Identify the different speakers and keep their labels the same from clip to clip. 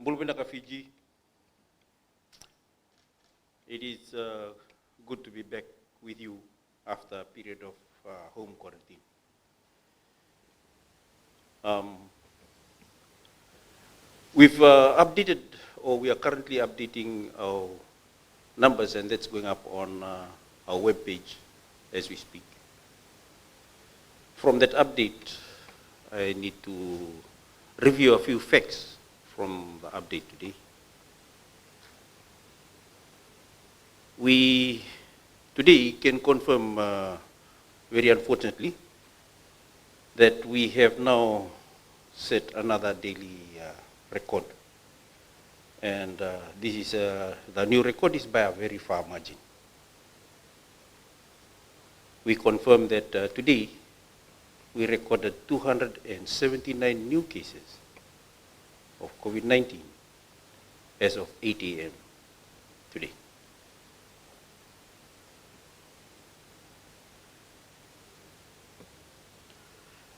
Speaker 1: Mulvinaka Fiji, it is good to be back with you after a period of home quarantine. We've updated, or we are currently updating our numbers, and that's going up on our webpage as we speak. From that update, I need to review a few facts from the update today. We today can confirm, very unfortunately, that we have now set another daily record. And this is the new record is by a very far margin. We confirm that today we recorded 279 new cases of COVID-19 as of 8 a.m. today.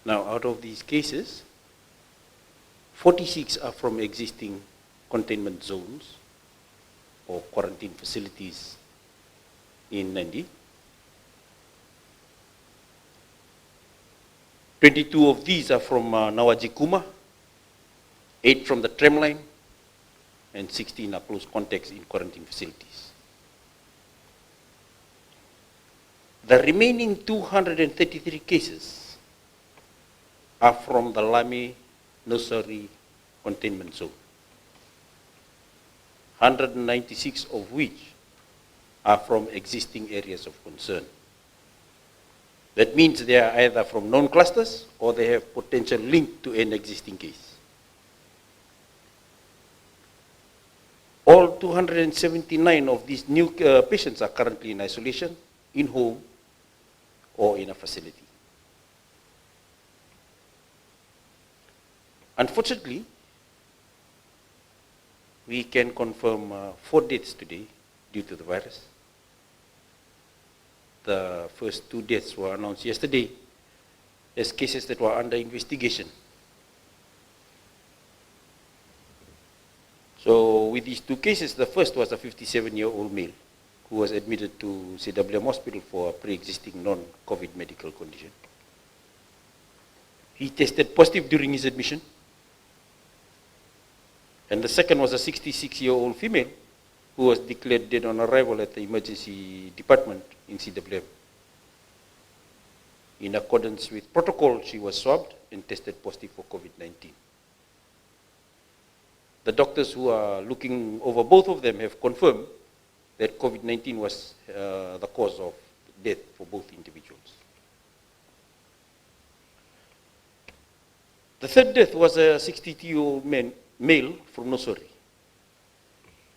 Speaker 1: Now, out of these cases, 46 are from existing containment zones or quarantine facilities in Nandi. 22 of these are from Nawajikuma, 8 from the tramline, and 16 are close contacts in quarantine facilities. The remaining 233 cases are from the Lame nursery containment zone, 196 of which are from existing areas of concern. That means they are either from known clusters or they have potential link to an existing case. All 279 of these new patients are currently in isolation, in home, or in a facility. Unfortunately, we can confirm 4 deaths today due to the virus. The first 2 deaths were announced yesterday as cases that were under investigation. So with these 2 cases, the first was a 57-year-old male who was admitted to CWM hospital for a pre-existing non-COVID medical condition. He tested positive during his admission. And the second was a 66-year-old female who was declared dead on arrival at the emergency department in CWM. In accordance with protocol, she was swabbed and tested positive for COVID-19. The doctors who are looking over both of them have confirmed that COVID-19 was the cause of death for both individuals. The third death was a 62-year-old male from Nosori.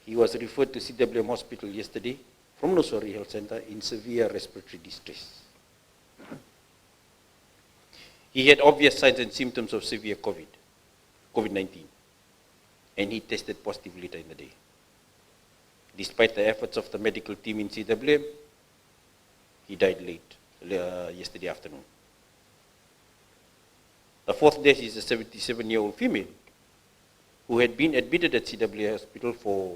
Speaker 1: He was referred to CWM hospital yesterday from Nosori Health Center in severe respiratory distress. He had obvious signs and symptoms of severe COVID-19, and he tested positive later in the day. Despite the efforts of the medical team in CWM, he died late yesterday afternoon. The fourth death is a 77-year-old female who had been admitted at CWM hospital for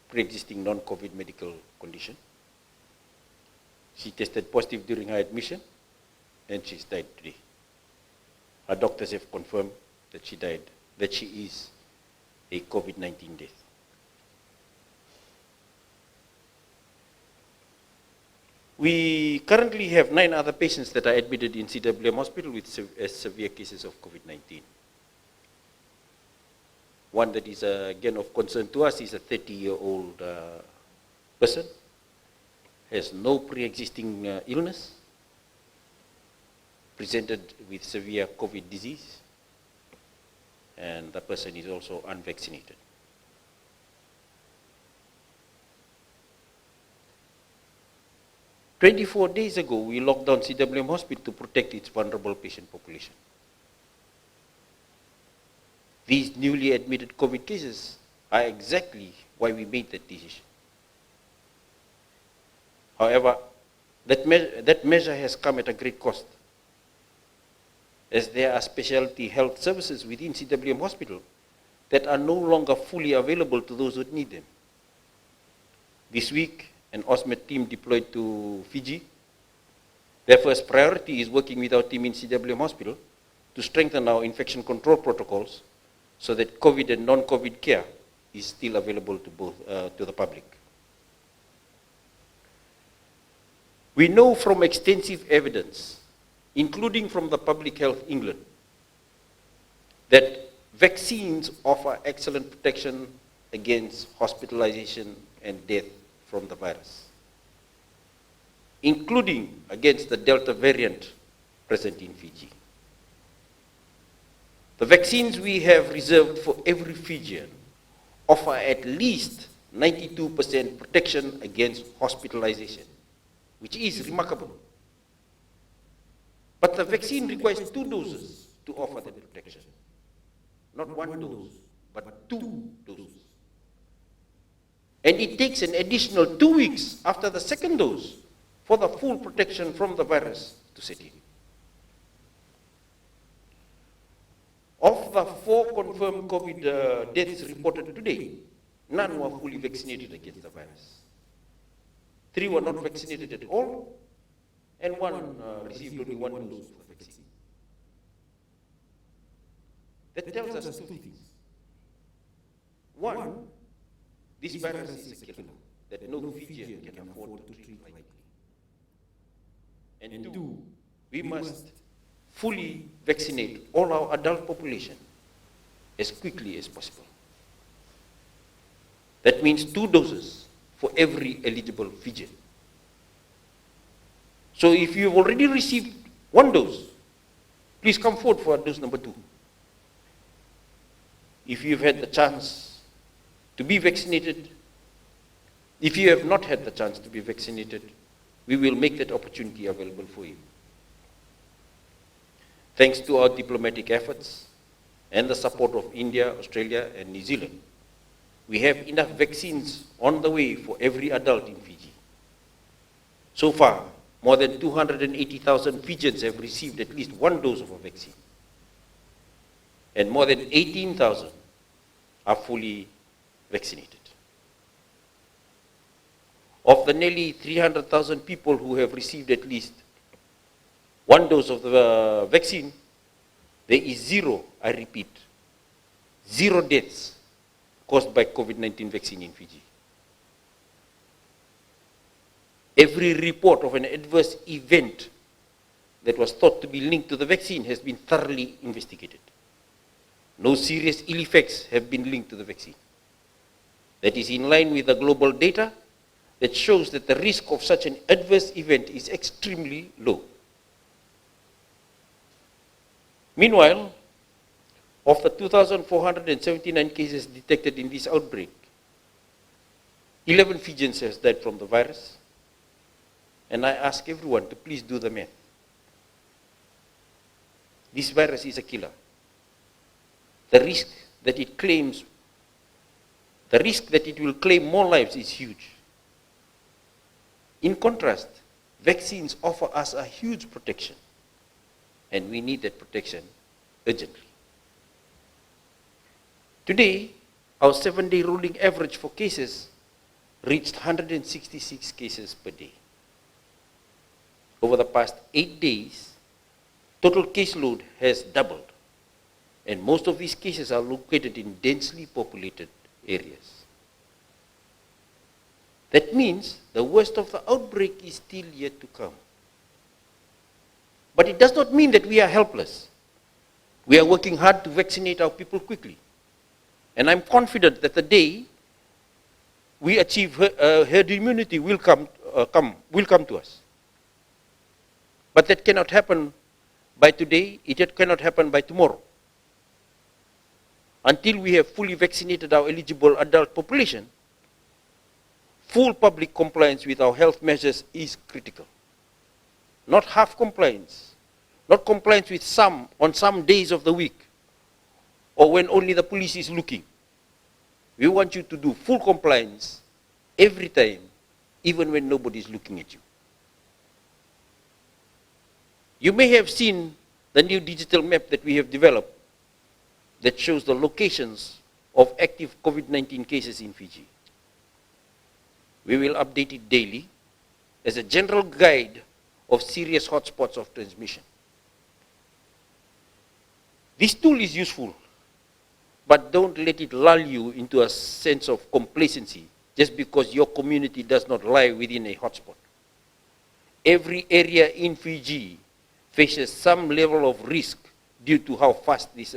Speaker 1: pre-existing non-COVID medical condition. She tested positive during her admission, and she's died today. Her doctors have confirmed that she died, that she is a COVID-19 death. We currently have 9 other patients that are admitted in CWM hospital with severe cases of COVID-19. One that is again of concern to us is a 30-year-old person, has no pre-existing illness, presented with severe COVID disease, and the person is also unvaccinated. "24 days ago, we locked down CWM hospital to protect its vulnerable patient population. These newly admitted COVID cases are exactly why we made that decision. However, that measure has come at a great cost, as there are specialty health services within CWM hospital that are no longer fully available to those who need them. This week, an OSMED team deployed to Fiji. Their first priority is working with our team in CWM Hospital to strengthen our infection control protocols so that COVID and non-COVID care is still available to the public. We know from extensive evidence, including from the Public Health England, that vaccines offer excellent protection against hospitalization and death from the virus, including against the Delta variant present in Fiji. The vaccines we have reserved for every Fijian offer at least 92% protection against hospitalization, which is remarkable. But the vaccine requires 2 doses to offer that protection. Not 1 dose, but 2 doses. And it takes an additional 2 weeks after the second dose for the full protection from the virus to set in. Of the 4 confirmed COVID deaths reported today, none were fully vaccinated against the virus. 3 were not vaccinated at all, and 1 received only 1 dose of the vaccine. That tells us 2 things. 1, this virus is a killer that no Fijian can afford to treat lightly. And 2, we must fully vaccinate all our adult population as quickly as possible. That means 2 doses for every eligible Fijian. So if you've already received 1 dose, please come forward for dose number 2. If you've had the chance to be vaccinated, if you have not had the chance to be vaccinated, we will make that opportunity available for you. Thanks to our diplomatic efforts and the support of India, Australia, and New Zealand, we have enough vaccines on the way for every adult in Fiji. So far, more than 280,000 Fijians have received at least 1 dose of a vaccine. And more than 18,000 are fully vaccinated. Of the nearly 300,000 people who have received at least 1 dose of the vaccine, there is 0, I repeat, 0 deaths caused by COVID-19 vaccine in Fiji. Every report of an adverse event that was thought to be linked to the vaccine has been thoroughly investigated. No serious ill effects have been linked to the vaccine. That is in line with the global data that shows that the risk of such an adverse event is extremely low. Meanwhile, of the 2,479 cases detected in this outbreak, 11 Fijians have died from the virus, and I ask everyone to please do the math. This virus is a killer. The risk that it will claim more lives is huge. In contrast, vaccines offer us a huge protection, and we need that protection urgently. Today, our 7-day rolling average for cases reached 166 cases per day. Over the past 8 days, total caseload has doubled, and most of these cases are located in densely populated areas. That means the worst of the outbreak is still yet to come. But it does not mean that we are helpless. We are working hard to vaccinate our people quickly. And I'm confident that the day we achieve herd immunity will come to us. But that cannot happen by today, it cannot happen by tomorrow. Until we have fully vaccinated our eligible adult population, full public compliance with our health measures is critical. Not half compliance, not compliance with some on some days of the week, or when only the police is looking. We want you to do full compliance every time, even when nobody is looking at you. You may have seen the new digital map that we have developed that shows the locations of active COVID-19 cases in Fiji. We will update it daily as a general guide of serious hotspots of transmission. This tool is useful, but don't let it lull you into a sense of complacency just because your community does not lie within a hotspot. Every area in Fiji faces some level of risk due to how fast this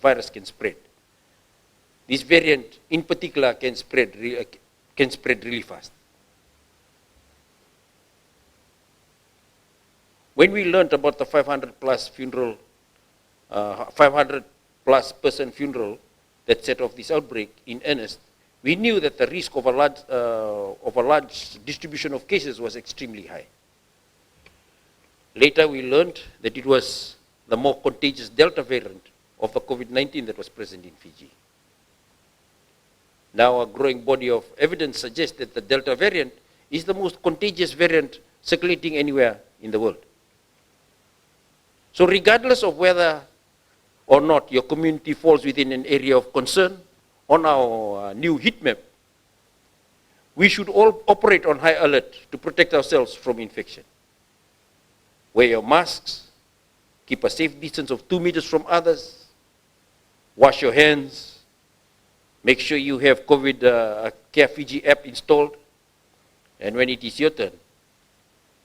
Speaker 1: virus can spread. This variant in particular can spread really fast. When we learned about the 500 plus person funeral that set off this outbreak in earnest, we knew that the risk of a large distribution of cases was extremely high. Later we learned that it was the more contagious Delta variant of the COVID-19 that was present in Fiji. Now a growing body of evidence suggests that the Delta variant is the most contagious variant circulating anywhere in the world. So regardless of whether or not your community falls within an area of concern, on our new heat map, we should all operate on high alert to protect ourselves from infection. Wear your masks, keep a safe distance of 2 meters from others, wash your hands, make sure you have COVID Care Fiji app installed, and when it is your turn,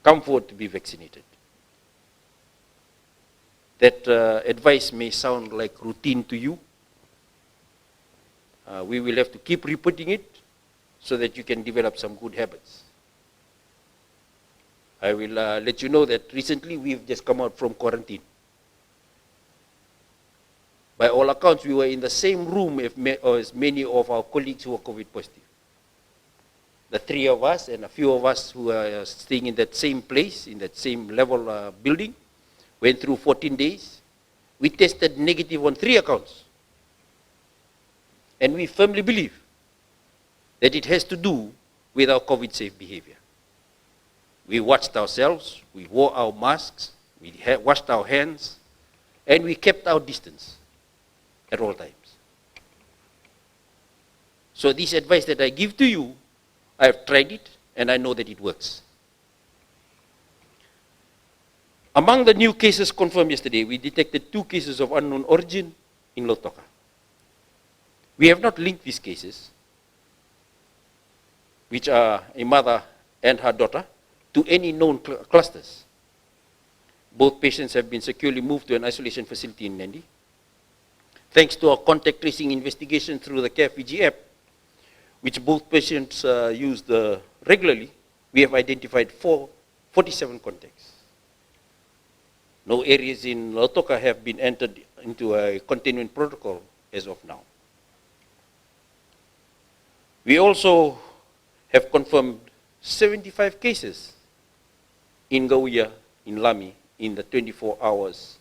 Speaker 1: come forward to be vaccinated. That advice may sound like routine to you. We will have to keep repeating it so that you can develop some good habits. I will let you know that recently we've just come out from quarantine. By all accounts, we were in the same room as many of our colleagues who were COVID positive. The 3 of us and a few of us who are staying in that same place, in that same level building, went through 14 days. We tested negative on 3 accounts. And we firmly believe that it has to do with our COVID-safe behavior. We watched ourselves, we wore our masks, we washed our hands, and we kept our distance at all times. So this advice that I give to you, I have tried it and I know that it works. Among the new cases confirmed yesterday, we detected 2 cases of unknown origin in Lautoka. We have not linked these cases, which are a mother and her daughter, to any known clusters. Both patients have been securely moved to an isolation facility in Nandi. Thanks to our contact tracing investigation through the Care Fiji app, which both patients used regularly, we have identified 47 contacts. No areas in Lautoka have been entered into a containment protocol as of now. We also have confirmed 75 cases in Gauya, in Lami, in the 24 hours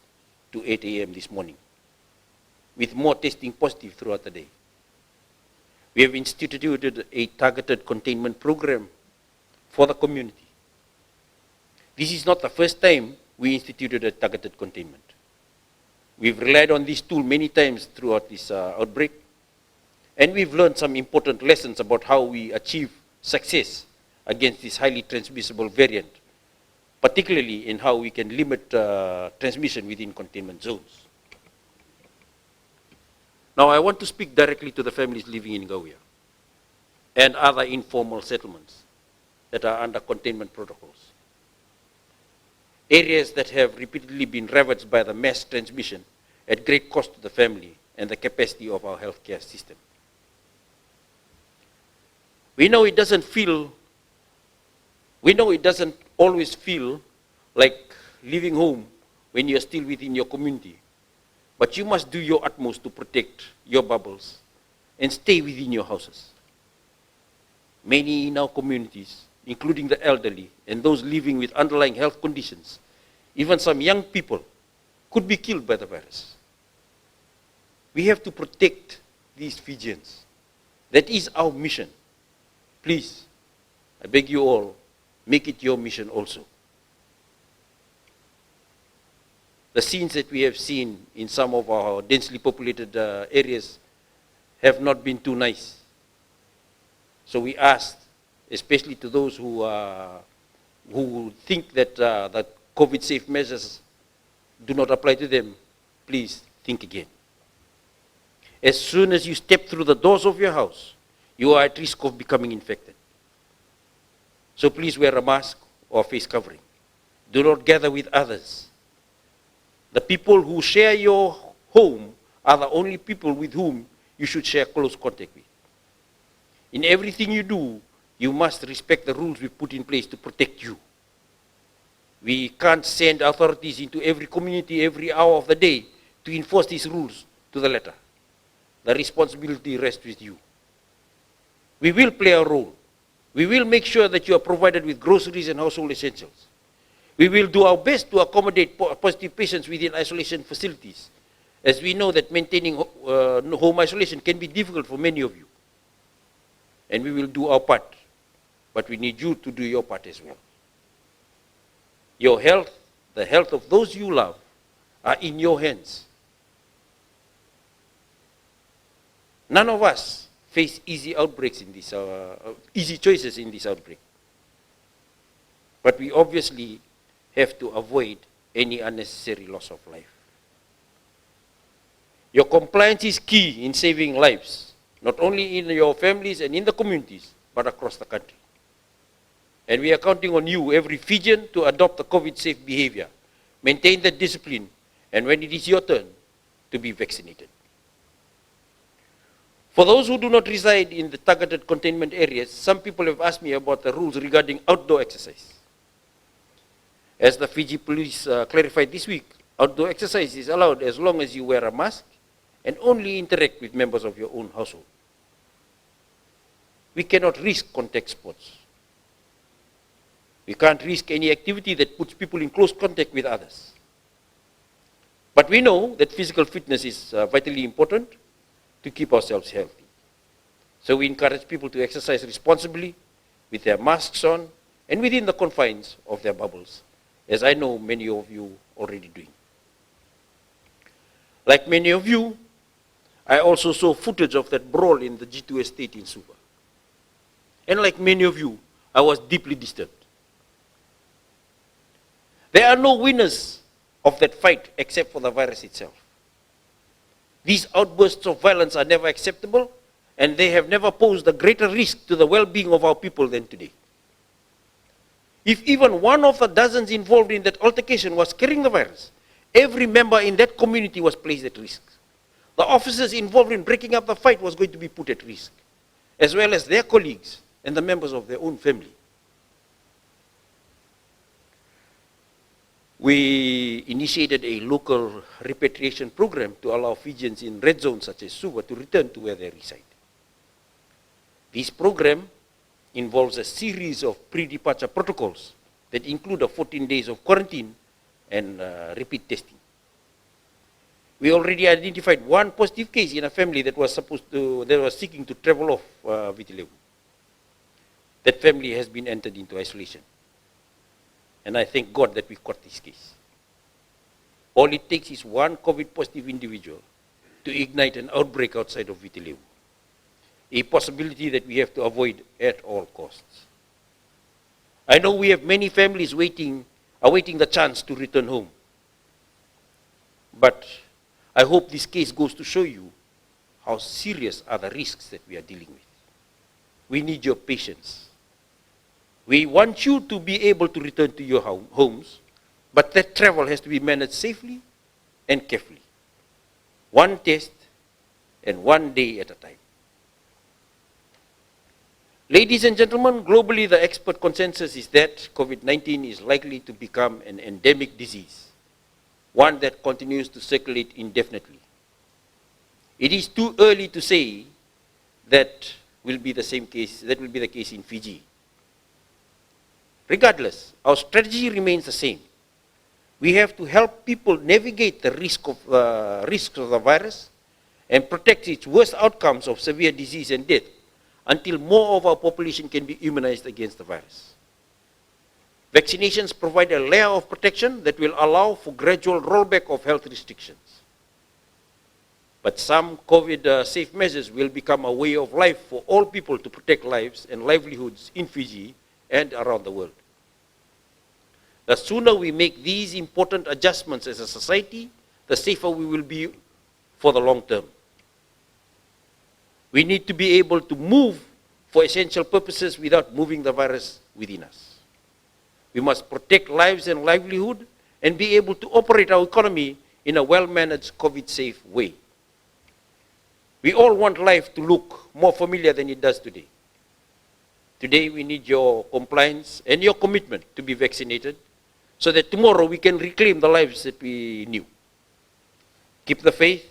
Speaker 1: to 8 a.m. this morning, with more testing positive throughout the day. We have instituted a targeted containment program for the community. This is not the first time we instituted a targeted containment. We've relied on this tool many times throughout this outbreak, and we've learned some important lessons about how we achieve success against this highly transmissible variant, particularly in how we can limit transmission within containment zones. Now I want to speak directly to the families living in Gauya and other informal settlements that are under containment protocols. Areas that have repeatedly been ravaged by the mass transmission at great cost to the family and the capacity of our healthcare system. We know it doesn't always feel like leaving home when you're still within your community, but you must do your utmost to protect your bubbles and stay within your houses. Many in our communities, including the elderly and those living with underlying health conditions, even some young people, could be killed by the virus. We have to protect these Fijians. That is our mission. Please, I beg you all, make it your mission also. The scenes that we have seen in some of our densely populated areas have not been too nice. So we asked, especially to those who think that that COVID-safe measures do not apply to them, please think again. As soon as you step through the doors of your house, you are at risk of becoming infected. So please wear a mask or face covering. Do not gather with others. The people who share your home are the only people with whom you should share close contact with. In everything you do, you must respect the rules we put in place to protect you. We can't send authorities into every community every hour of the day to enforce these rules to the letter. The responsibility rests with you. We will play a role. We will make sure that you are provided with groceries and household essentials. We will do our best to accommodate positive patients within isolation facilities, as we know that maintaining home isolation can be difficult for many of you. And we will do our part, but we need you to do your part as well. Your health, the health of those you love, are in your hands. None of us face easy outbreaks in this, easy choices in this outbreak. But we obviously have to avoid any unnecessary loss of life. Your compliance is key in saving lives, not only in your families and in the communities, but across the country. And we are counting on you, every Fijian, to adopt the COVID-safe behavior, maintain the discipline, and when it is your turn, to be vaccinated. For those who do not reside in the targeted containment areas, some people have asked me about the rules regarding outdoor exercise. As the Fiji police clarified this week, outdoor exercise is allowed as long as you wear a mask and only interact with members of your own household. We cannot risk contact sports. We can't risk any activity that puts people in close contact with others. But we know that physical fitness is vitally important to keep ourselves healthy. So we encourage people to exercise responsibly with their masks on and within the confines of their bubbles, as I know many of you already doing. Like many of you, I also saw footage of that brawl in the G2 estate in Suva. And like many of you, I was deeply disturbed. There are no winners of that fight except for the virus itself. These outbursts of violence are never acceptable, and they have never posed a greater risk to the well-being of our people than today. If even one of the dozens involved in that altercation was carrying the virus, every member in that community was placed at risk. The officers involved in breaking up the fight was going to be put at risk, as well as their colleagues and the members of their own family. We initiated a local repatriation program to allow Fijians in red zones such as Suva to return to where they reside. This program involves a series of pre-departure protocols that include a 14 days of quarantine and repeat testing. We already identified one positive case in a family that was seeking to travel off Vitilevu. That family has been entered into isolation. And I thank God that we caught this case. All it takes is one COVID-positive individual to ignite an outbreak outside of Vitilevu, a possibility that we have to avoid at all costs. I know we have many families awaiting the chance to return home. But I hope this case goes to show you how serious are the risks that we are dealing with. We need your patience. We want you to be able to return to your homes, but that travel has to be managed safely and carefully. One test and one day at a time. Ladies and gentlemen, globally the expert consensus is that COVID-19 is likely to become an endemic disease, one that continues to circulate indefinitely. It is too early to say that will be the case in Fiji. Regardless, our strategy remains the same. We have to help people navigate the risks of the virus and protect its worst outcomes of severe disease and death until more of our population can be immunized against the virus. Vaccinations provide a layer of protection that will allow for gradual rollback of health restrictions. But some COVID safe measures will become a way of life for all people to protect lives and livelihoods in Fiji and around the world. The sooner we make these important adjustments as a society, the safer we will be for the long term. We need to be able to move for essential purposes without moving the virus within us. We must protect lives and livelihood and be able to operate our economy in a well-managed COVID-safe way. We all want life to look more familiar than it does today. Today we need your compliance and your commitment to be vaccinated so that tomorrow we can reclaim the lives that we knew. Keep the faith,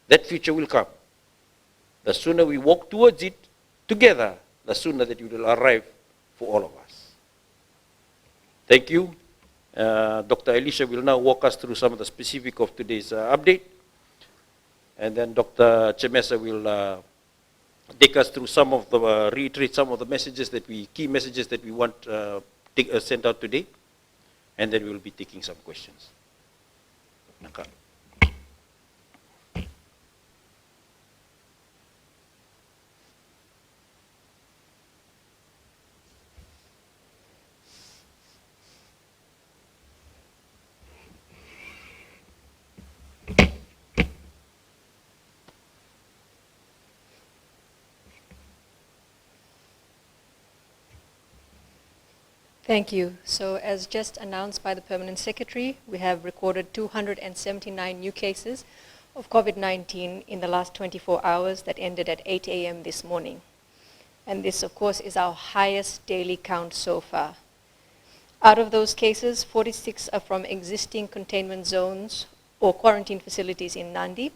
Speaker 1: that future will come. The sooner we walk towards it together, the sooner that it will arrive for all of us. Thank you. Dr. Elisha will now walk us through some of the specifics of today's update. And then Dr. Chemesa will take us through some of the, reiterate some of the messages that key messages that we want sent out today. And then we will be taking some questions. Naka.
Speaker 2: Thank you. So as just announced by the Permanent Secretary, we have recorded 279 new cases of COVID-19 in the last 24 hours that ended at 8 a.m. this morning. And this, of course, is our highest daily count so far. Out of those cases, 46 are from existing containment zones or quarantine facilities in Nandi.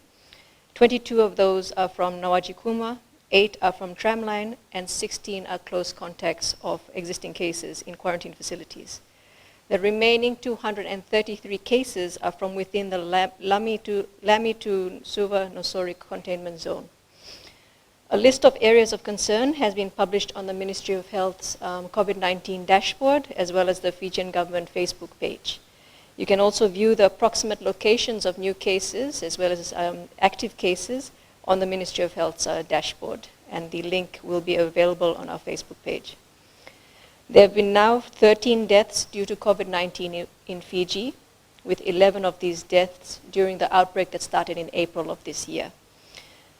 Speaker 2: 22 of those are from Nawajikuma, 8 are from Tramline, and 16 are close contacts of existing cases in quarantine facilities. The remaining 233 cases are from within the Lami to Suva Nosori containment zone. A list of areas of concern has been published on the Ministry of Health's COVID-19 dashboard, as well as the Fijian government Facebook page. You can also view the approximate locations of new cases, as well as active cases, on the Ministry of Health's dashboard, and the link will be available on our Facebook page. There have been now 13 deaths due to COVID-19 in Fiji, with 11 of these deaths during the outbreak that started in April of this year.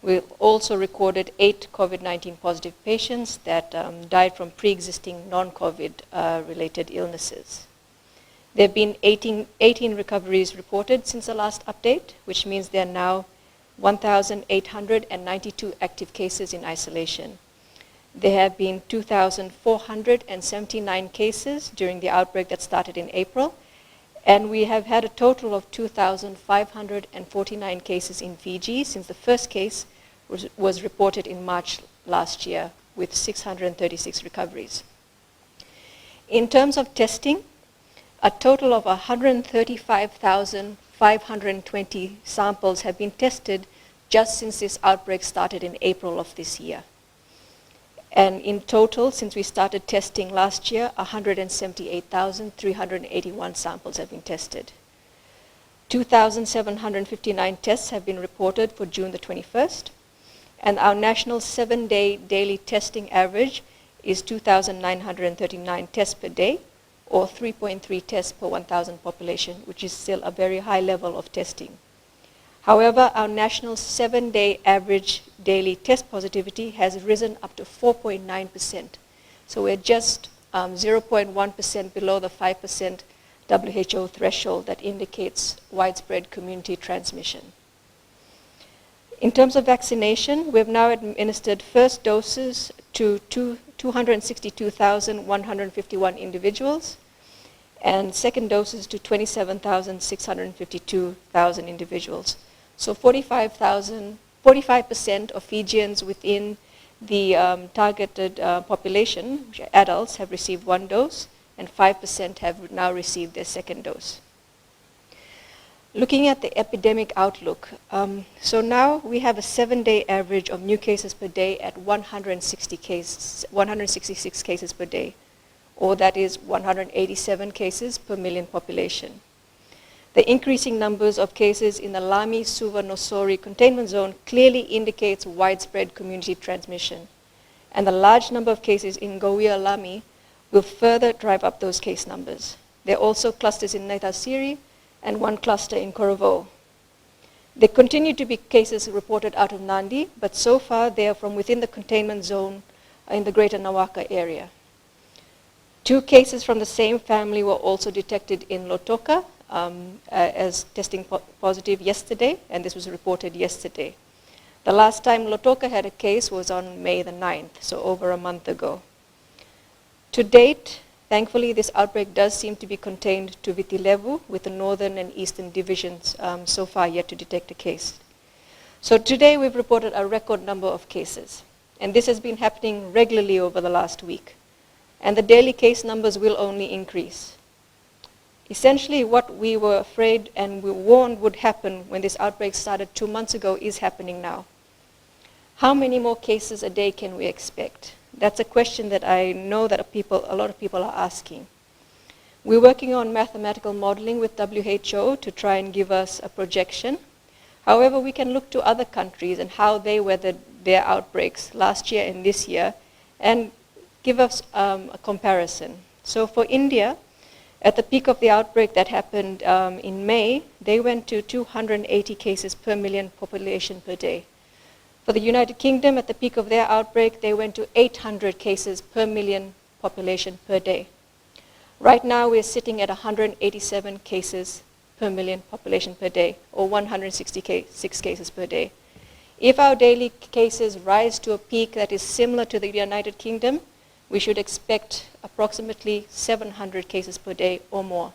Speaker 2: We've also recorded 8 COVID-19 positive patients that died from pre-existing non-COVID related illnesses. There have been 18 recoveries reported since the last update, which means there are now 1,892 active cases in isolation. There have been 2,479 cases during the outbreak that started in April, and we have had a total of 2,549 cases in Fiji since the first case was reported in March last year, with 636 recoveries. In terms of testing, a total of 135,520 samples have been tested just since this outbreak started in April of this year. And in total, since we started testing last year, 178,381 samples have been tested. 2,759 tests have been reported for June the 21st, and our national 7-day daily testing average is 2,939 tests per day, or 3.3 tests per 1,000 population, which is still a very high level of testing. However, our national 7-day average daily test positivity has risen up to 4.9%. So we're just 0.1% below the 5% WHO threshold that indicates widespread community transmission. In terms of vaccination, we've now administered first doses to 262,151 individuals, and second doses to 27,652 individuals. So 45% of Fijians within the targeted population, adults, have received 1 dose, and 5% have now received their second dose. Looking at the epidemic outlook, so now we have a 7-day average of new cases per day at 166 cases per day, or that is 187 cases per million population. The increasing numbers of cases in the Lami Suva Nosori containment zone clearly indicates widespread community transmission. And the large number of cases in Gowia Lami will further drive up those case numbers. There are also clusters in Naitasiri and one cluster in Korovo. There continue to be cases reported out of Nandi, but so far they are from within the containment zone in the greater Nawaka area. 2 cases from the same family were also detected in Lotoka as testing positive yesterday, and this was reported yesterday. The last time Lotoka had a case was on May the 9th, so over a month ago. To date, thankfully, this outbreak does seem to be contained to Vitilevu, with the northern and eastern divisions so far yet to detect a case. So today we've reported a record number of cases, and this has been happening regularly over the last week. And the daily case numbers will only increase. Essentially, what we were afraid and we warned would happen when this outbreak started 2 months ago is happening now. How many more cases a day can we expect? That's a question that I know that a lot of people are asking. We're working on mathematical modeling with WHO to try and give us a projection. However, we can look to other countries and how they weathered their outbreaks last year and this year and give us a comparison. So for India, at the peak of the outbreak that happened in May, they went to 280 cases per million population per day. For the United Kingdom, at the peak of their outbreak, they went to 800 cases per million population per day. Right now, we're sitting at 187 cases per million population per day, or 166 cases per day. If our daily cases rise to a peak that is similar to the United Kingdom, we should expect approximately 700 cases per day or more.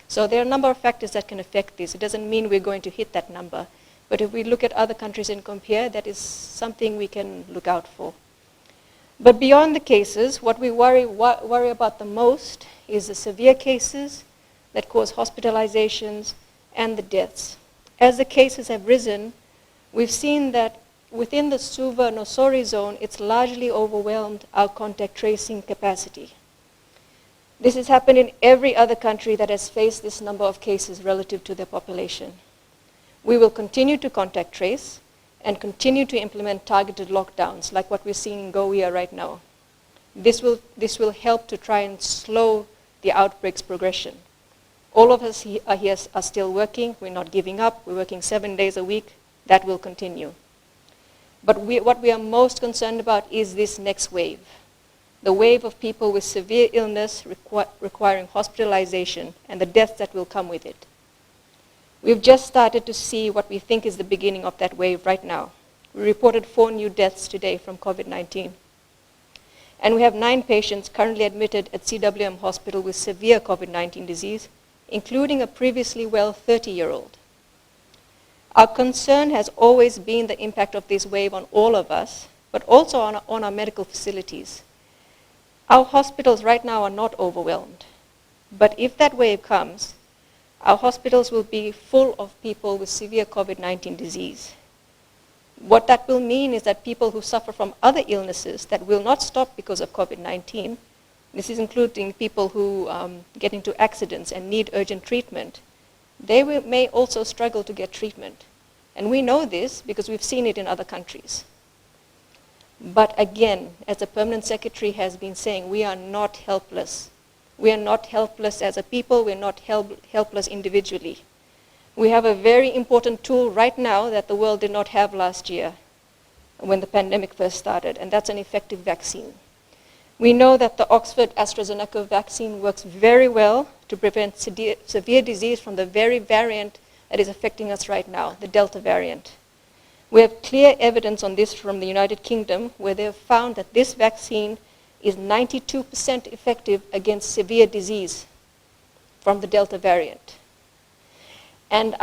Speaker 2: So there are a number of factors that can affect this. It doesn't mean we're going to hit that number. But if we look at other countries and compare, that is something we can look out for. But beyond the cases, what we worry about the most is the severe cases that cause hospitalizations and the deaths. As the cases have risen, we've seen that within the Suva Nosori zone, it's largely overwhelmed our contact tracing capacity. This has happened in every other country that has faced this number of cases relative to their population. We will continue to contact trace and continue to implement targeted lockdowns like what we're seeing in Gowia right now. This will help to try and slow the outbreak's progression. All of us here are still working. We're not giving up. We're working 7 days a week. That will continue. But what we are most concerned about is this next wave, the wave of people with severe illness requiring hospitalization and the deaths that will come with it. We've just started to see what we think is the beginning of that wave right now. We reported 4 new deaths today from COVID-19. And we have 9 patients currently admitted at CWM Hospital with severe COVID-19 disease, including a previously well 30-year-old. Our concern has always been the impact of this wave on all of us, but also on our medical facilities. Our hospitals right now are not overwhelmed. But if that wave comes, our hospitals will be full of people with severe COVID-19 disease. What that will mean is that people who suffer from other illnesses that will not stop because of COVID-19, this is including people who get into accidents and need urgent treatment, they may also struggle to get treatment. And we know this because we've seen it in other countries. But again, as the Permanent Secretary has been saying, we are not helpless. We are not helpless as a people. We're not helpless individually. We have a very important tool right now that the world did not have last year when the pandemic first started, and that's an effective vaccine. We know that the Oxford AstraZeneca vaccine works very well to prevent severe disease from the very variant that is affecting us right now, the Delta variant. We have clear evidence on this from the United Kingdom, where they have found that this vaccine is 92% effective against severe disease from the Delta variant. And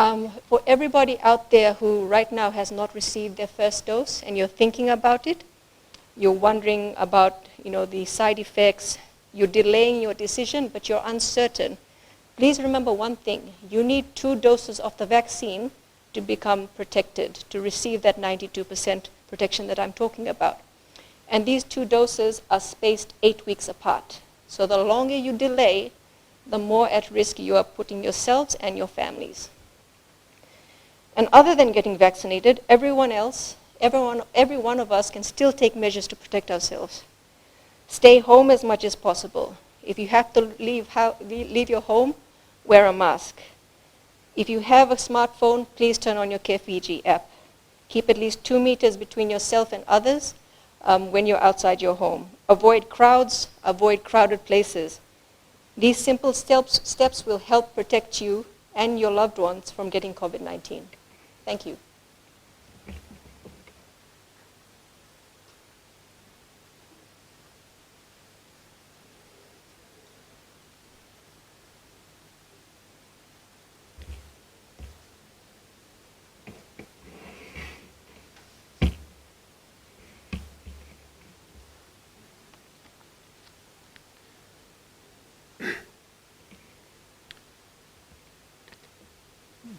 Speaker 2: for everybody out there who right now has not received their first dose and you're thinking about it, you're wondering about the side effects, you're delaying your decision, but you're uncertain, please remember one thing. You need 2 doses of the vaccine to become protected, to receive that 92% protection that I'm talking about. And these 2 doses are spaced 8 weeks apart. So the longer you delay, the more at risk you are putting yourselves and your families. And other than getting vaccinated, every one of us can still take measures to protect ourselves. Stay home as much as possible. If you have to leave your home, wear a mask. If you have a smartphone, please turn on your Care Fiji app. Keep at least 2 meters between yourself and others when you're outside your home. Avoid crowds, avoid crowded places. These simple steps will help protect you and your loved ones from getting COVID-19. Thank you.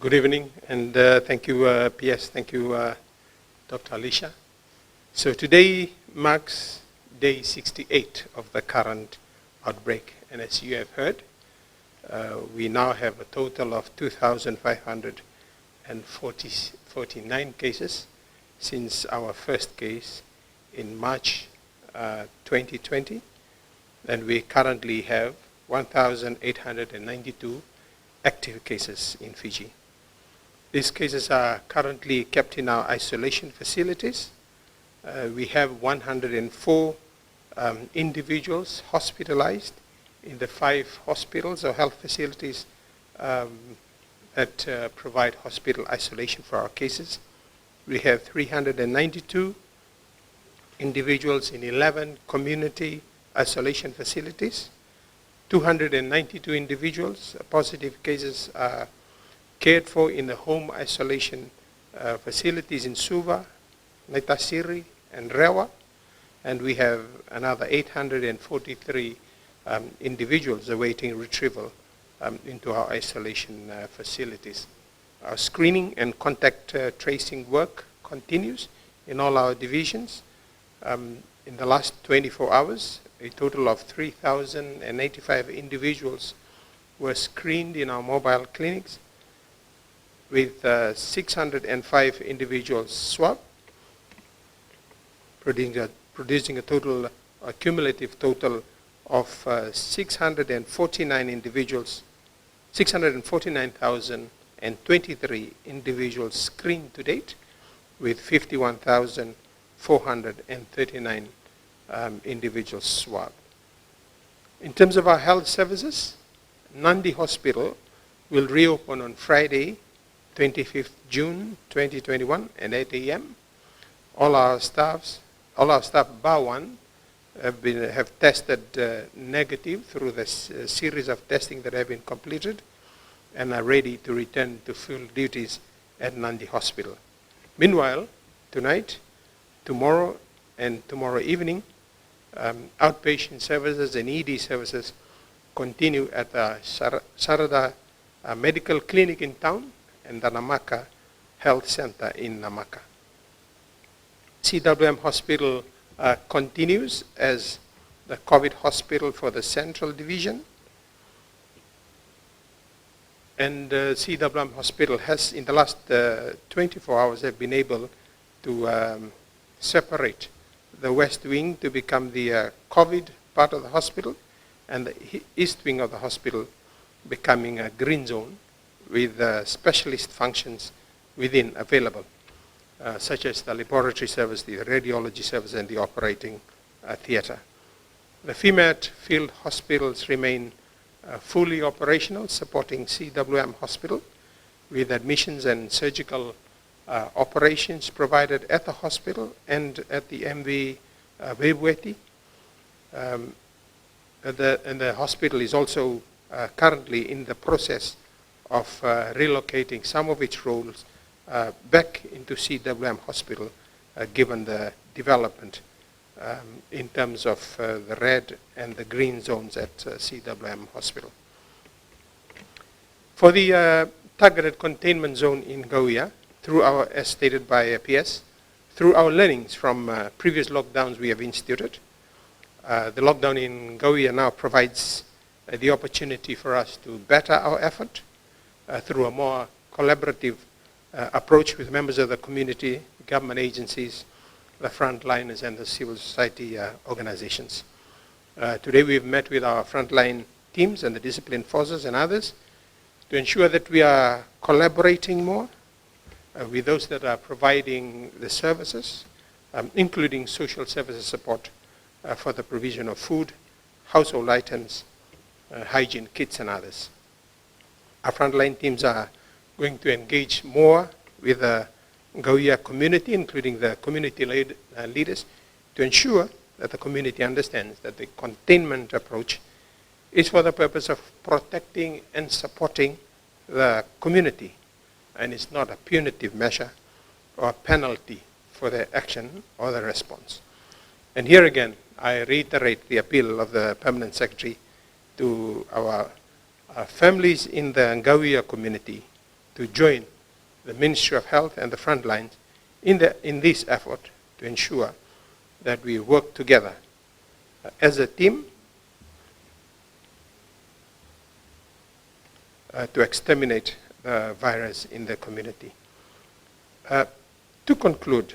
Speaker 3: Good evening, and thank you, PS. Thank you, Dr. Alicia. So today marks day 68 of the current outbreak, and as you have heard, we now have a total of 2,549 cases since our first case in March 2020, and we currently have 1,892 active cases in Fiji. These cases are currently kept in our isolation facilities. We have 104 individuals hospitalized in the 5 hospitals or health facilities that provide hospital isolation for our cases. We have 392 individuals in 11 community isolation facilities. 292 individuals, positive cases, are cared for in the home isolation facilities in Suva, Naitasiri, and Rewa. And we have another 843 individuals awaiting retrieval into our isolation facilities. Our screening and contact tracing work continues in all our divisions. In the last 24 hours, a total of 3,085 individuals were screened in our mobile clinics, with 605 individuals swabbed, producing a total, a cumulative total of 649,023 individuals screened to date, with 51,439 individuals swabbed. In terms of our health services, Nandi Hospital will reopen on Friday, 25th June 2021 at 8 a.m. All our staff bar one have tested negative through the series of testing that have been completed and are ready to return to full duties at Nandi Hospital. Meanwhile, tonight, tomorrow, and tomorrow evening, outpatient services and ED services continue at the Sarada Medical Clinic in town and the Namaka Health Center in Namaka. CWM Hospital continues as the COVID hospital for the Central Division. And CWM Hospital has, in the last 24 hours, have been able to separate the West Wing to become the COVID part of the hospital, and the East Wing of the hospital becoming a green zone with specialist functions within available, such as the laboratory service, the radiology service, and the operating theater. The FEMAT field hospitals remain fully operational, supporting CWM Hospital with admissions and surgical operations provided at the hospital and at the MV Webweti. And the hospital is also currently in the process of relocating some of its roles back into CWM Hospital, given the development in terms of the red and the green zones at CWM Hospital. For the targeted containment zone in Gauia, through our, as stated by PS, through our learnings from previous lockdowns we have instituted, the lockdown in Gauia now provides the opportunity for us to better our effort through a more collaborative approach with members of the community, government agencies, the frontliners, and the civil society organizations. Today we've met with our frontline teams and the discipline forces and others to ensure that we are collaborating more with those that are providing the services, including social services support for the provision of food, household items, hygiene kits, and others. Our frontline teams are going to engage more with the Gauia community, including the community leaders, to ensure that the community understands that the containment approach is for the purpose of protecting and supporting the community, and it's not a punitive measure or a penalty for their action or their response. And here again, I reiterate the appeal of the Permanent Secretary to our families in the Gauia community to join the Ministry of Health and the front lines in this effort to ensure that we work together as a team to exterminate the virus in the community. To conclude,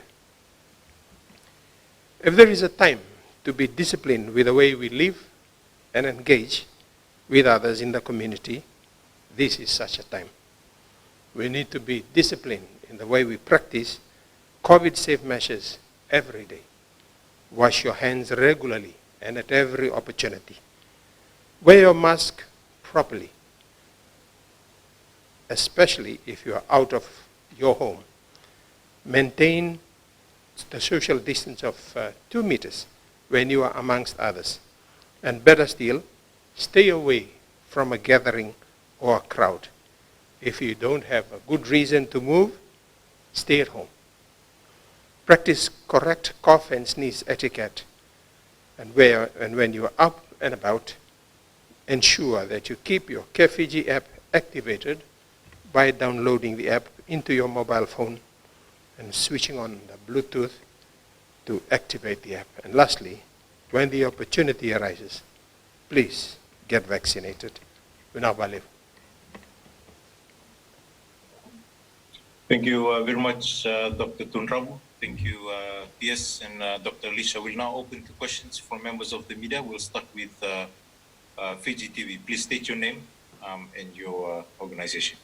Speaker 3: if there is a time to be disciplined with the way we live and engage with others in the community, this is such a time. We need to be disciplined in the way we practice COVID-safe measures every day. Wash your hands regularly and at every opportunity. Wear your mask properly, especially if you are out of your home. Maintain the social distance of 2 meters when you are amongst others. And better still, stay away from a gathering or a crowd. If you don't have a good reason to move, stay at home. Practice correct cough and sneeze etiquette. And when you are up and about, ensure that you keep your Care Fiji app activated by downloading the app into your mobile phone and switching on the Bluetooth to activate the app. And lastly, when the opportunity arises, please get vaccinated. Unabalev.
Speaker 4: Thank you very much, Dr. Tunrabu. Thank you, PS and Dr. Alicia. We'll now open to questions from members of the media. We'll start with Fiji TV. Please state your name and your organization.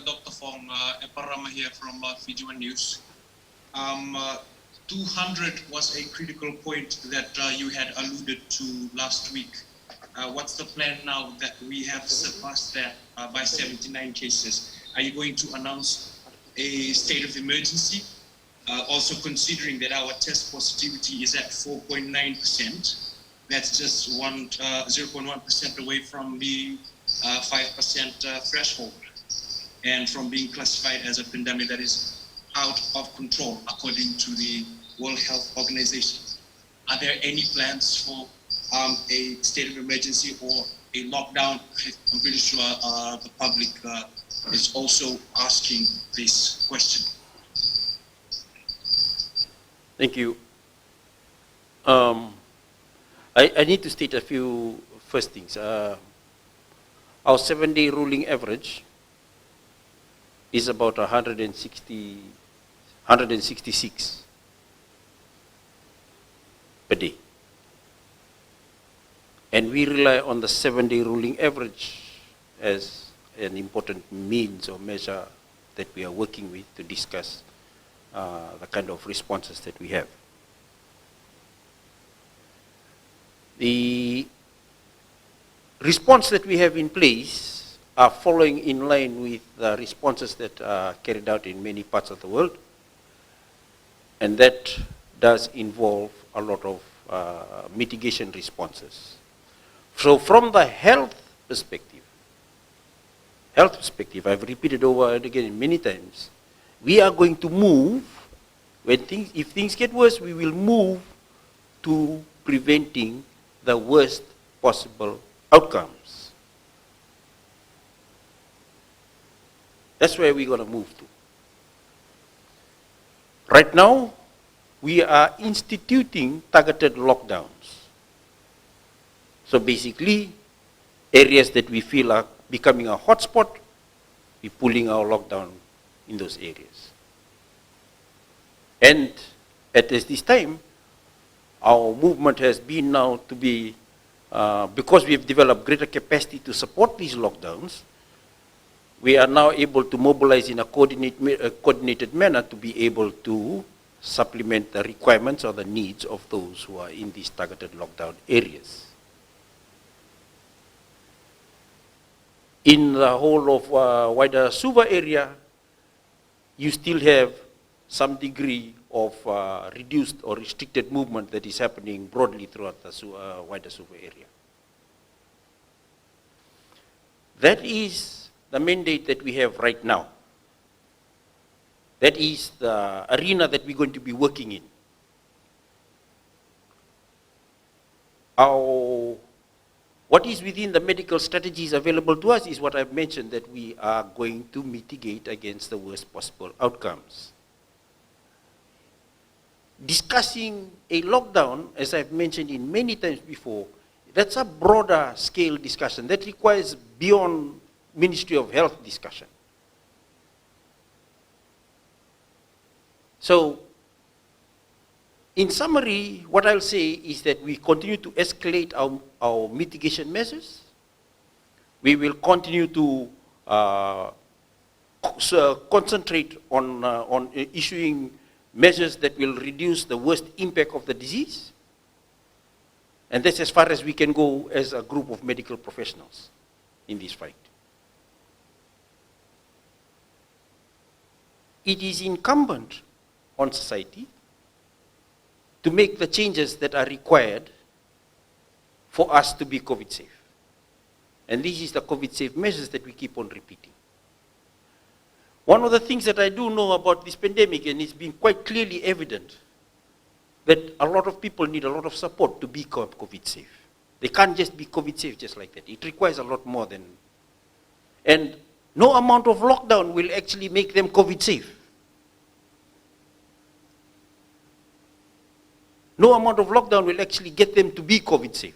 Speaker 5: Dr. Fong, Eparama here from Fiji One News. 200 was a critical point that you had alluded to last week. What's the plan now that we have surpassed that by 79 cases? Are you going to announce a state of emergency? Also considering that our test positivity is at 4.9%, that's just 0.1% away from the 5% threshold, and from being classified as a pandemic that is out of control according to the World Health Organization. Are there any plans for a state of emergency or a lockdown? I'm pretty sure the public is also asking this question.
Speaker 1: Thank you. I need to state a few first things. Our 7-day ruling average is about 166 per day. And we rely on the 7-day ruling average as an important means or measure that we are working with to discuss the kind of responses that we have. The response that we have in place are following in line with the responses that are carried out in many parts of the world, and that does involve a lot of mitigation responses. So from the health perspective, I've repeated over and again many times, we are going to move, if things get worse, we will move to preventing the worst possible outcomes. That's where we're going to move to. Right now, we are instituting targeted lockdowns. So basically, areas that we feel are becoming a hotspot, we're pulling our lockdown in those areas. And at this time, our movement has been now to be, because we've developed greater capacity to support these lockdowns, we are now able to mobilize in a coordinated manner to be able to supplement the requirements or the needs of those who are in these targeted lockdown areas. In the whole of wider Suva area, you still have some degree of reduced or restricted movement that is happening broadly throughout the wider Suva area. That is the mandate that we have right now. That is the arena that we're going to be working in. What is within the medical strategies available to us is what I've mentioned, that we are going to mitigate against the worst possible outcomes. Discussing a lockdown, as I've mentioned in many times before, that's a broader scale discussion that requires beyond Ministry of Health discussion. So, in summary, what I'll say is that we continue to escalate our mitigation measures. We will continue to concentrate on issuing measures that will reduce the worst impact of the disease. And that's as far as we can go as a group of medical professionals in this fight. It is incumbent on society to make the changes that are required for us to be COVID safe. And this is the COVID safe measures that we keep on repeating. One of the things that I do know about this pandemic, and it's been quite clearly evident, that a lot of people need a lot of support to be COVID safe. They can't just be COVID safe just like that. It requires a lot more than, and no amount of lockdown will actually make them COVID safe. No amount of lockdown will actually get them to be COVID safe.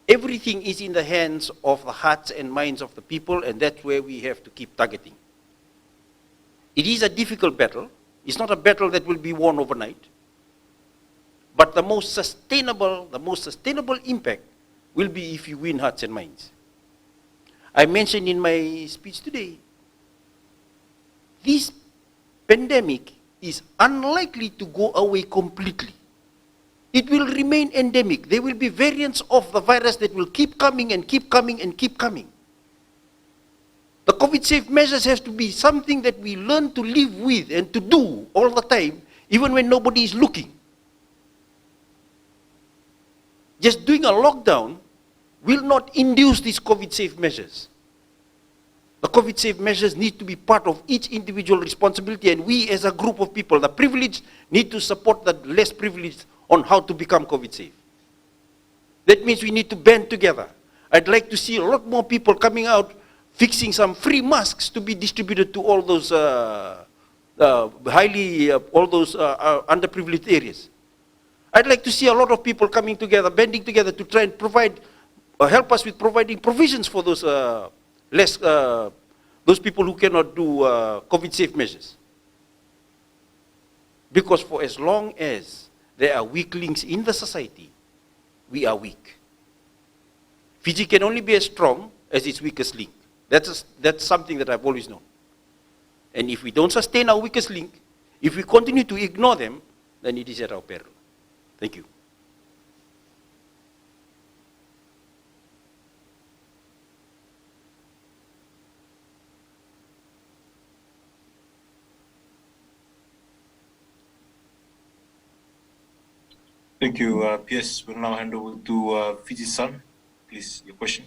Speaker 1: Everything is in the hands of the hearts and minds of the people, and that's where we have to keep targeting. It is a difficult battle. It's not a battle that will be won overnight. But the most sustainable impact will be if you win hearts and minds. I mentioned in my speech today, this pandemic is unlikely to go away completely. It will remain endemic. There will be variants of the virus that will keep coming and keep coming and keep coming. The COVID safe measures have to be something that we learn to live with and to do all the time, even when nobody is looking. Just doing a lockdown will not induce these COVID safe measures. The COVID safe measures need to be part of each individual responsibility, and we as a group of people, the privileged, need to support the less privileged on how to become COVID safe. That means we need to band together. I'd like to see a lot more people coming out fixing some free masks to be distributed to all those underprivileged areas. I'd like to see a lot of people coming together, banding together to try and provide, help us with providing provisions for those those people who cannot do COVID safe measures. Because for as long as there are weak links in the society, we are weak. Fiji can only be as strong as its weakest link. That's something that I've always known. And if we don't sustain our weakest link, if we continue to ignore them, then it is at our peril. Thank you.
Speaker 4: Thank you, PS. We'll now hand over to Fiji Sun. Please, your question.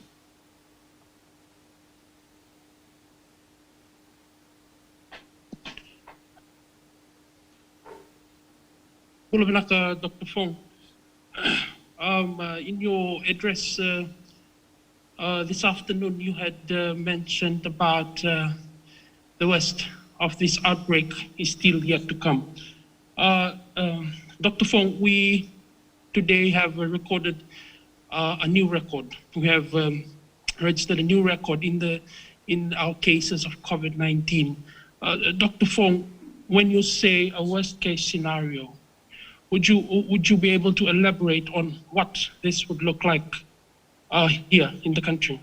Speaker 6: Dr. Fong, in your address this afternoon, you had mentioned about the worst of this outbreak is still yet to come. Dr. Fong, we today have recorded a new record. We have registered a new record in our cases of COVID-19. Dr. Fong, when you say a worst-case scenario, would you be able to elaborate on what this would look like here in the country?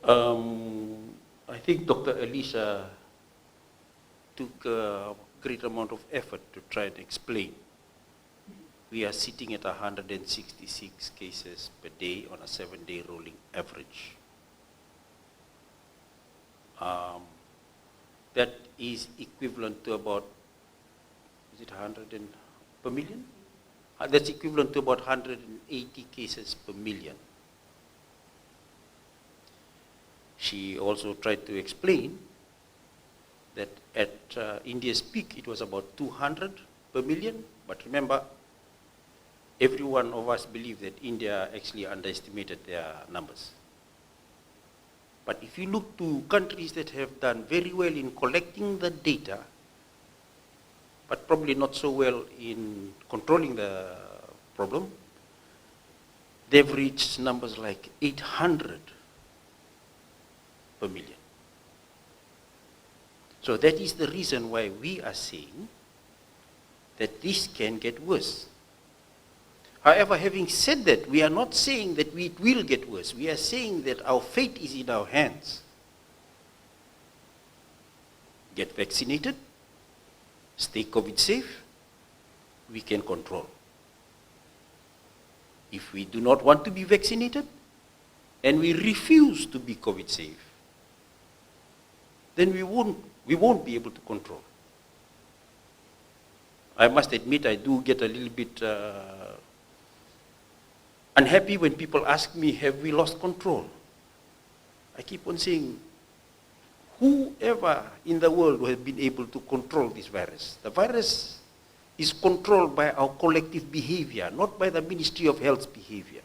Speaker 1: I think Dr. Alicia took a great amount of effort to try and explain. We are sitting at 166 cases per day on a 7-day rolling average. That is equivalent to about, is it 100 per million? That's equivalent to about 180 cases per million. She also tried to explain that at India's peak it was about 200 per million, but remember, every one of us believe that India actually underestimated their numbers. But if you look to countries that have done very well in collecting the data, but probably not so well in controlling the problem, they've reached numbers like 800 per million. So that is the reason why we are saying that this can get worse. However, having said that, we are not saying that it will get worse. We are saying that our fate is in our hands. Get vaccinated, stay COVID safe, we can control. If we do not want to be vaccinated and we refuse to be COVID safe, then we won't be able to control. I must admit I do get a little bit unhappy when people ask me, have we lost control? I keep on saying, whoever in the world who has been able to control this virus, the virus is controlled by our collective behavior, not by the Ministry of Health's behavior.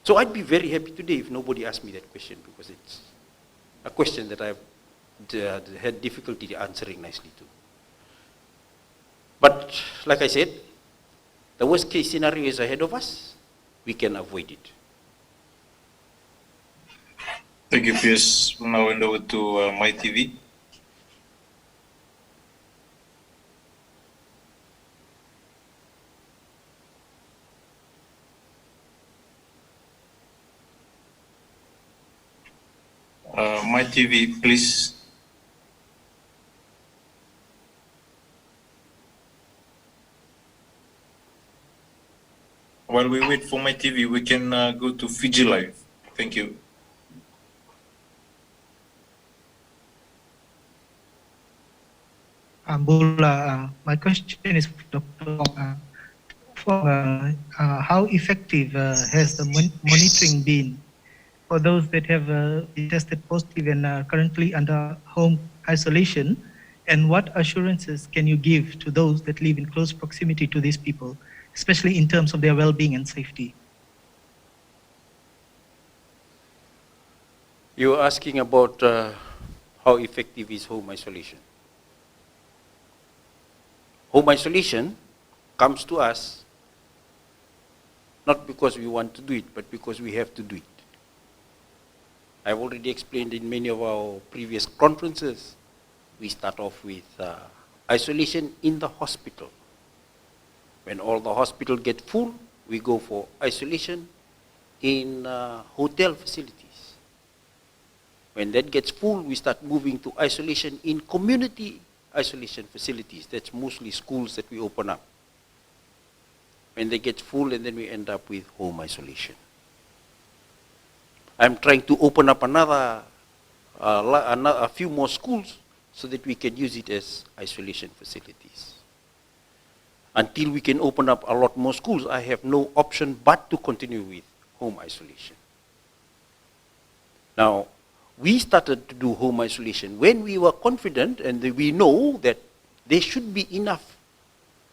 Speaker 1: So I'd be very happy today if nobody asked me that question, because it's a question that I've had difficulty answering nicely to. But like I said, the worst case scenario is ahead of us. We can avoid it.
Speaker 4: Thank you, Piers. We'll now hand over to MyTV. MyTV, please. While we wait for MyTV, we can go to Fiji Live. Thank you.
Speaker 7: Bula, my question is for Dr. Fong. How effective has the monitoring been for those that have been tested positive and are currently under home isolation? And what assurances can you give to those that live in close proximity to these people, especially in terms of their well-being and safety?
Speaker 1: You're asking about how effective is home isolation. Home isolation comes to us not because we want to do it, but because we have to do it. I've already explained in many of our previous conferences, we start off with isolation in the hospital. When all the hospitals get full, we go for isolation in hotel facilities. When that gets full, we start moving to isolation in community isolation facilities. That's mostly schools that we open up. When they get full, and then we end up with home isolation. I'm trying to open up a few more schools so that we can use it as isolation facilities. Until we can open up a lot more schools, I have no option but to continue with home isolation. Now, we started to do home isolation when we were confident and we know that there should be enough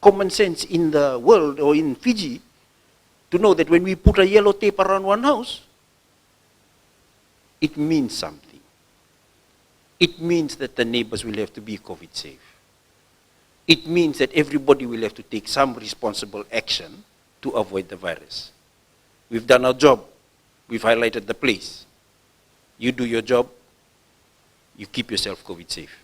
Speaker 1: common sense in the world or in Fiji to know that when we put a yellow tape around one house, it means something. It means that the neighbors will have to be COVID safe. It means that everybody will have to take some responsible action to avoid the virus. We've done our job. We've highlighted the place. You do your job. You keep yourself COVID safe.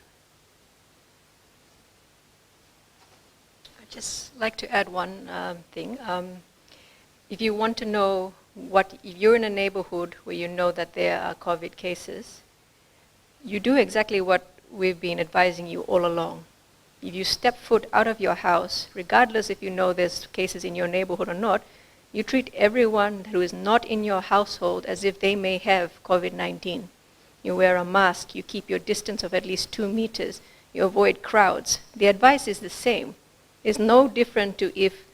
Speaker 2: I'd just like to add one thing. If you want to know if you're in a neighborhood where you know that there are COVID cases, you do exactly what we've been advising you all along. If you step foot out of your house, regardless if you know there's cases in your neighborhood or not, you treat everyone who is not in your household as if they may have COVID-19. You wear a mask, you keep your distance of at least 2 meters, you avoid crowds. The advice is the same. It's no different to if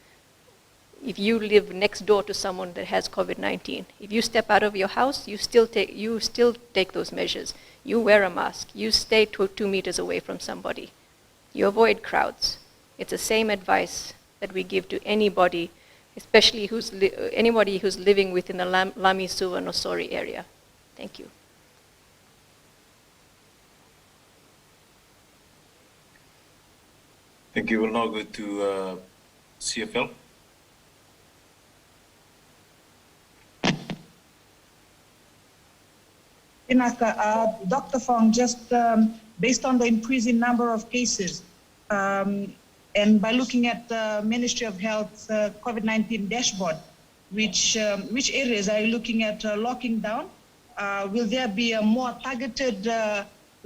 Speaker 2: you live next door to someone that has COVID-19. If you step out of your house, you still take those measures. You wear a mask, you stay 2 meters away from somebody. You avoid crowds. It's the same advice that we give to anybody, especially anybody who's living within the Lami Suva Nosori area. Thank you.
Speaker 4: Thank you. We'll now go to CFL.
Speaker 8: Dr. Fong, just based on the increasing number of cases, and by looking at the Ministry of Health COVID-19 dashboard, which areas are you looking at locking down? Will there be a more targeted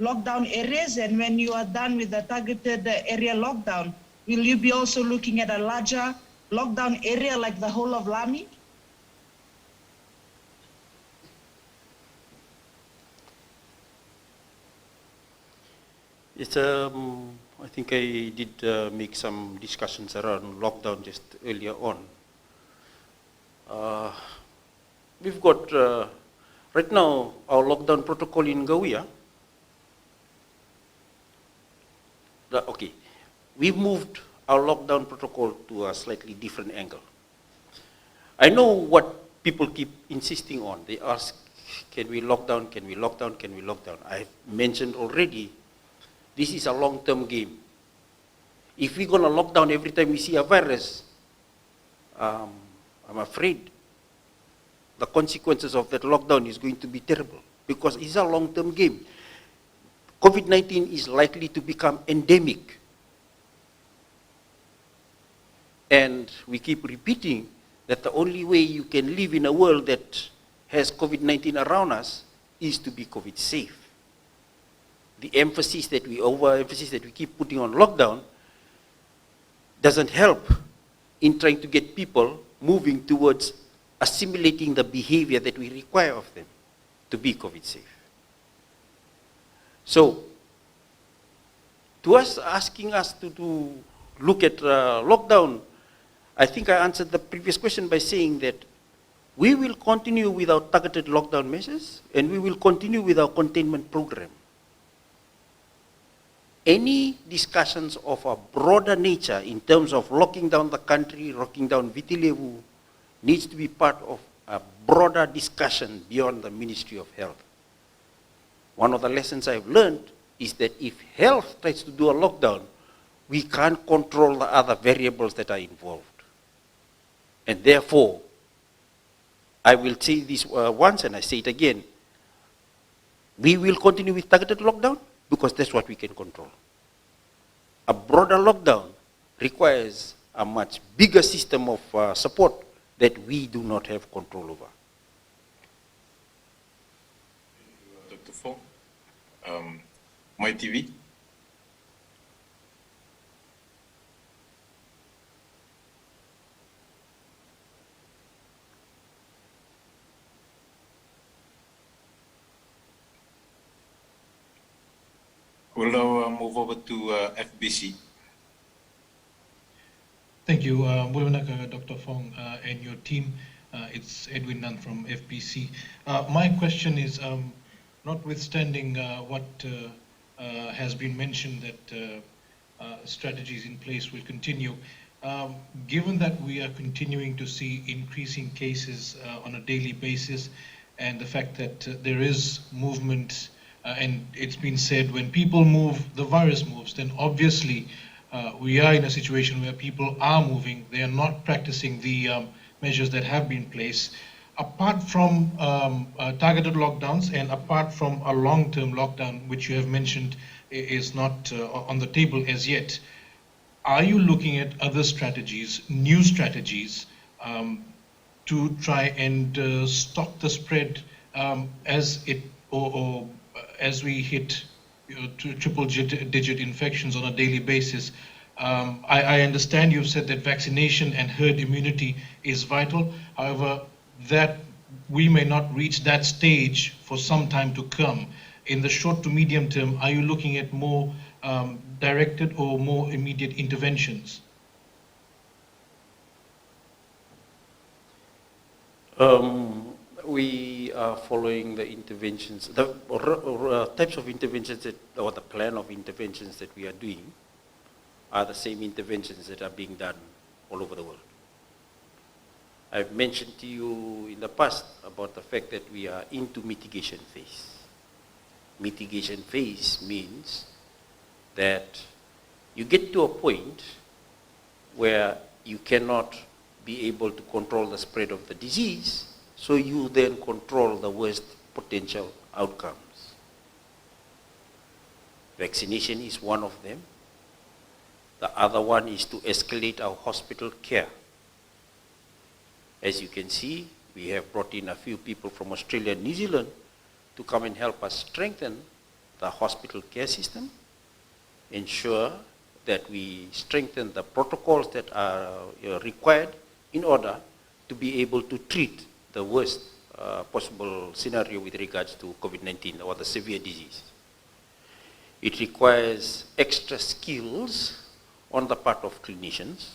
Speaker 8: lockdown areas? And when you are done with the targeted area lockdown, will you be also looking at a larger lockdown area like the whole of Lami?
Speaker 1: It's, I think I did make some discussions around lockdown just earlier on. We've got, right now, our lockdown protocol in Gawia. Okay, we've moved our lockdown protocol to a slightly different angle. I know what people keep insisting on. They ask, can we lock down, can we lock down, can we lock down? I've mentioned already, this is a long-term game. If we're going to lock down every time we see a virus, I'm afraid the consequences of that lockdown is going to be terrible because it's a long-term game. COVID-19 is likely to become endemic. And we keep repeating that the only way you can live in a world that has COVID-19 around us is to be COVID safe. The overemphasis that we keep putting on lockdown doesn't help in trying to get people moving towards assimilating the behavior that we require of them to be COVID safe. So, to us, asking us to look at lockdown, I think I answered the previous question by saying that we will continue with our targeted lockdown measures and we will continue with our containment program. Any discussions of a broader nature in terms of locking down the country, locking down Viti Levu, needs to be part of a broader discussion beyond the Ministry of Health. One of the lessons I've learned is that if health tries to do a lockdown, we can't control the other variables that are involved. And therefore, I will say this once and I say it again, we will continue with targeted lockdown because that's what we can control. A broader lockdown requires a much bigger system of support that we do not have control over.
Speaker 4: Dr. Fong, My TV. We'll now move over to FBC.
Speaker 9: Thank you, Dr. Fong and your team. It's Edwin Nunn from FBC. My question is, notwithstanding what has been mentioned that strategies in place will continue, given that we are continuing to see increasing cases on a daily basis, and the fact that there is movement, and it's been said when people move, the virus moves, then obviously we are in a situation where people are moving, they are not practicing the measures that have been placed. Apart from targeted lockdowns and apart from a long-term lockdown, which you have mentioned is not on the table as yet, are you looking at other strategies, new strategies, to try and stop the spread as we hit triple-digit infections on a daily basis? I understand you've said that vaccination and herd immunity is vital. However, that we may not reach that stage for some time to come. In the short to medium term, are you looking at more directed or more immediate interventions?
Speaker 1: We are following the interventions, the types of interventions that, or the plan of interventions that we are doing are the same interventions that are being done all over the world. I've mentioned to you in the past about the fact that we are into mitigation phase. Mitigation phase means that you get to a point where you cannot be able to control the spread of the disease, so you then control the worst potential outcomes. Vaccination is one of them. The other one is to escalate our hospital care. As you can see, we have brought in a few people from Australia and New Zealand to come and help us strengthen the hospital care system, ensure that we strengthen the protocols that are required in order to be able to treat the worst possible scenario with regards to COVID-19 or the severe disease. It requires extra skills on the part of clinicians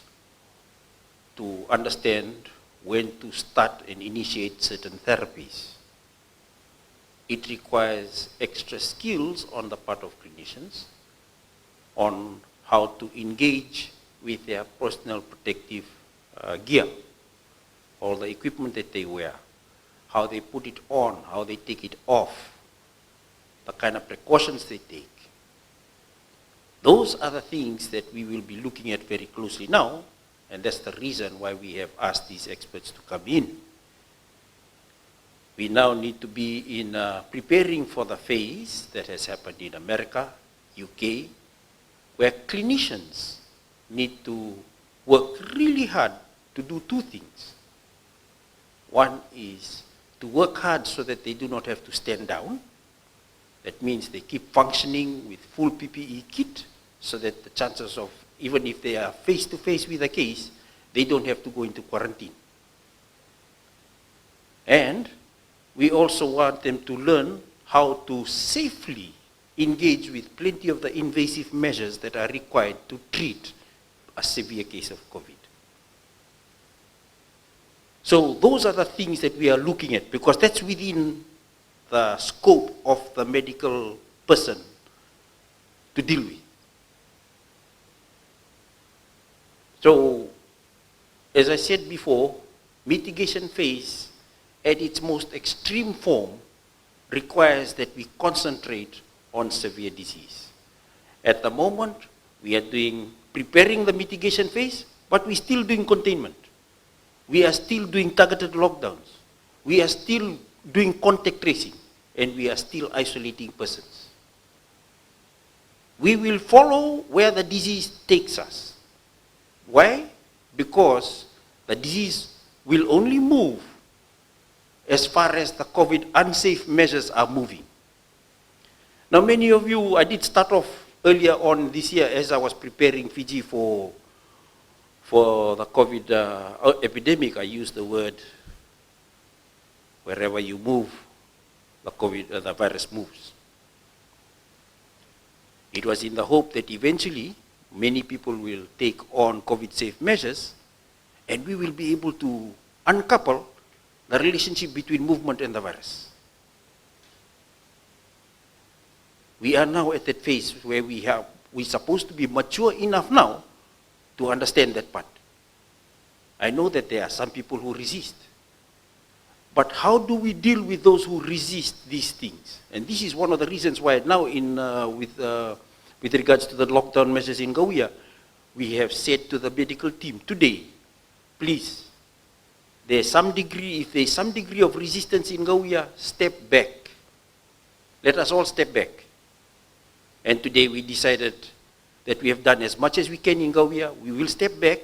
Speaker 1: to understand when to start and initiate certain therapies. It requires extra skills on the part of clinicians on how to engage with their personal protective gear, or the equipment that they wear, how they put it on, how they take it off, the kind of precautions they take. Those are the things that we will be looking at very closely now, and that's the reason why we have asked these experts to come in. We now need to be in preparing for the phase that has happened in America, UK, where clinicians need to work really hard to do two things. One is to work hard so that they do not have to stand down. That means they keep functioning with full PPE kit so that the chances of, even if they are face-to-face with a case, they don't have to go into quarantine. And we also want them to learn how to safely engage with plenty of the invasive measures that are required to treat a severe case of COVID. So those are the things that we are looking at, because that's within the scope of the medical person to deal with. So, as I said before, mitigation phase at its most extreme form requires that we concentrate on severe disease. At the moment, we are preparing the mitigation phase, but we're still doing containment. We are still doing targeted lockdowns. We are still doing contact tracing, and we are still isolating persons. We will follow where the disease takes us. Why? Because the disease will only move as far as the COVID unsafe measures are moving. Now, many of you, I did start off earlier on this year as I was preparing Fiji for the COVID epidemic. I used the word, wherever you move, the virus moves. It was in the hope that eventually many people will take on COVID-safe measures, and we will be able to uncouple the relationship between movement and the virus. We are now at that phase where we're supposed to be mature enough now to understand that part. I know that there are some people who resist. But how do we deal with those who resist these things? And this is one of the reasons why now with regards to the lockdown measures in Gawia, we have said to the medical team today, please, if there's some degree of resistance in Gawia, step back. Let us all step back. And today we decided that we have done as much as we can in Gawia. We will step back,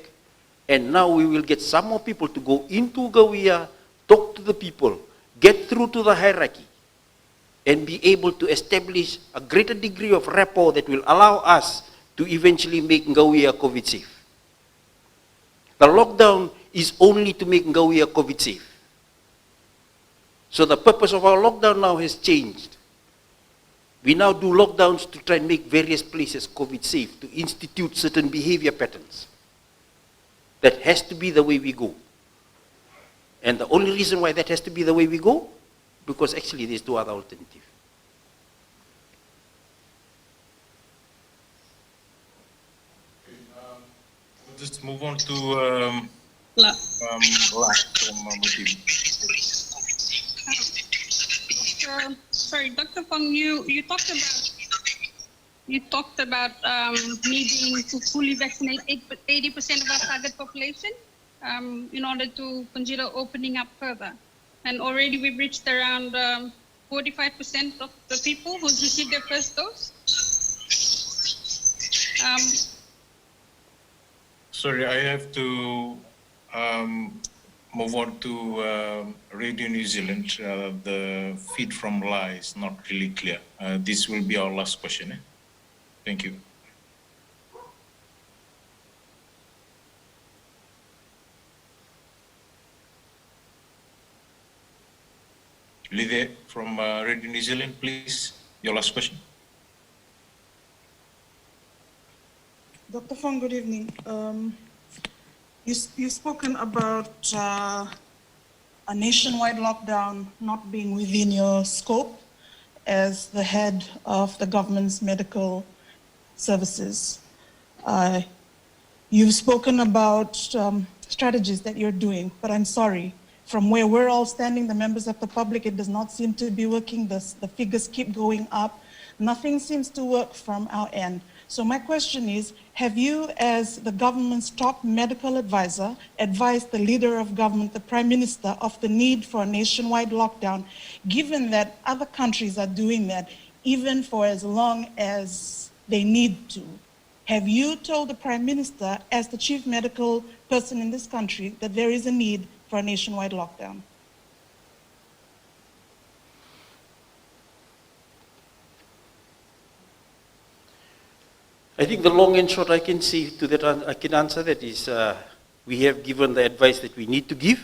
Speaker 1: and now we will get some more people to go into Gawia, talk to the people, get through to the hierarchy, and be able to establish a greater degree of rapport that will allow us to eventually make Gawia COVID safe. The lockdown is only to make Gawia COVID safe. So the purpose of our lockdown now has changed. We now do lockdowns to try and make various places COVID safe, to institute certain behavior patterns. That has to be the way we go. And the only reason why that has to be the way we go, because actually there's no other alternative.
Speaker 4: We'll just move on to last from Mutim.
Speaker 10: Sorry, Dr. Fong, you talked about needing to fully vaccinate 80% of our target population in order to consider opening up further. And already we've reached around 45% of the people who's received their first dose.
Speaker 4: Sorry, I have to move on to Radio New Zealand. The feed from La is not really clear. This will be our last question. Thank you. Lide from Radio New Zealand, please, your last question.
Speaker 8: Dr. Fong, good evening. You've spoken about a nationwide lockdown not being within your scope as the head of the government's medical services. You've spoken about strategies that you're doing, but I'm sorry, from where we're all standing, the members of the public, it does not seem to be working. The figures keep going up. Nothing seems to work from our end. So my question is, have you, as the government's top medical advisor, advised the leader of government, the Prime Minister, of the need for a nationwide lockdown, given that other countries are doing that, even for as long as they need to? Have you told the Prime Minister, as the chief medical person in this country, that there is a need for a nationwide lockdown?
Speaker 1: I think the long and short I can say to that, I can answer that is, we have given the advice that we need to give,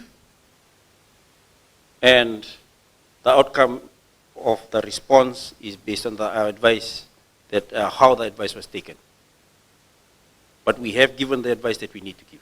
Speaker 1: and the outcome of the response is based on our advice, that how the advice was taken. But we have given the advice that we need to give.